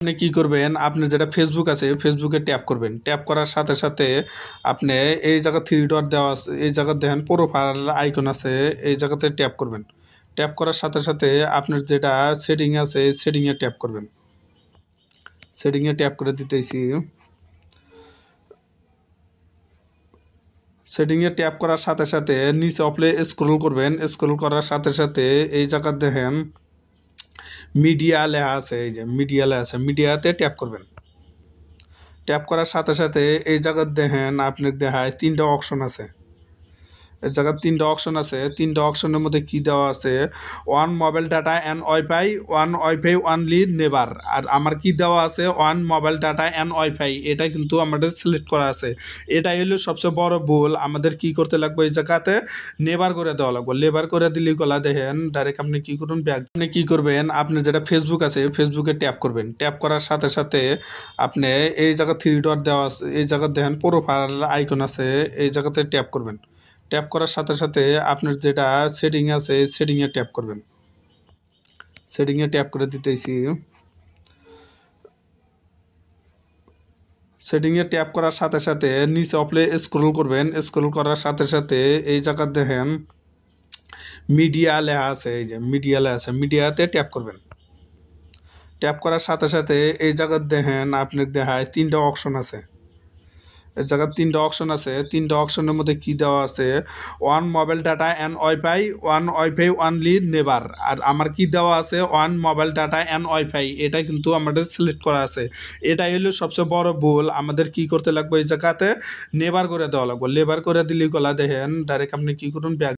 আপনি কি করবেন, আপনি যেটা ফেসবুক আছে ফেসবুকে ট্যাপ করবেন। ট্যাপ করার সাথে সাথে আপনি এই জায়গা থ্রি ডট দেওয়া আছে, এই জায়গা দেখেন প্রোফাইল আইকন আছে, এই জায়গাতে ট্যাপ করবেন। ট্যাপ করার সাথে সাথে আপনার যেটা সেটিং আছে সেটিংয়ে ট্যাপ করবেন। সেটিংয়ে ট্যাপ করে দিতেছি। সেটিংয়ে ট্যাপ করার সাথে সাথে নিচে অপলে স্ক্রল করবেন। স্ক্রল করার সাথে সাথে এই জায়গা দেখেন মিডিয়া লেখা আছে, এই যে মিডিয়া লেখা আছে, মিডিয়াতে ট্যাপ করবেন। ট্যাপ করার সাথে সাথে এই জায়গায় দেখেন আপনি দেখায় তিনটা অপশন আছে। এই জায়গায় তিনটা অপশন আছে। তিনটা অপশনের মধ্যে কি দেওয়া আছে, one mobile data and wifi, one wifi only never. আর আমার কি দেওয়া আছে, one mobile data and wifi. এটা কিন্তু আমাদের সিলেক্ট করা আছে। এটাই হলো সবচেয়ে বড় ভুল। আমাদের কি করতে লাগবে, এই জায়গাতে নেভার করে দেওয়া লাগবে। লেবার করে দিলে গলা দেখেন ডাইরেক্ট আপনি কি করুন ব্যাগ। আপনি কি করবেন, আপনি যেটা ফেসবুক আছে ফেসবুকে ট্যাপ করবেন। ট্যাপ করার সাথে সাথে আপনি এই জায়গা থ্রি ডট দেওয়া আছে, এই জায়গা দেখেন প্রোফাইল আইকন আছে, এই জায়গাতে ট্যাপ করবেন। ট্যাপ করার সাথে সাথে আপনার যেটা সেটিং আছে সেটিংয়ে ট্যাপ করবেন। সেটিংয়ে ট্যাপ করে দিতেছি। সেটিংয়ে ট্যাপ করার সাথে সাথে নিচে অপলে স্ক্রল করবেন। স্ক্রল করার সাথে সাথে এই জায়গা দেখেন মিডিয়া লেখা আছে, এই যে মিডিয়া লেখা আছে, মিডিয়াতে ট্যাপ করবেন। ট্যাপ করার সাথে সাথে এই জায়গা দেখেন আপনি দেখায় তিনটা অপশন আছে। এই জায়গায় তিনটা অপশন আছে। তিনটা অপশনের মধ্যে কি দেওয়া আছে, one mobile data and wifi, one wifi only never. আর আমার কি দেওয়া আছে, one mobile data and wifi. এটা কিন্তু আমাদের সিলেক্ট করা আছে। এটাই হলো সবচেয়ে বড় ভুল। আমাদের কি করতে লাগবে, এই জায়গাতে নেভার করে দেওয়া লাগবে। লেবার করে দিলে গলা দেখেন ডাইরেক্ট আপনি কি করুন ব্যাগ।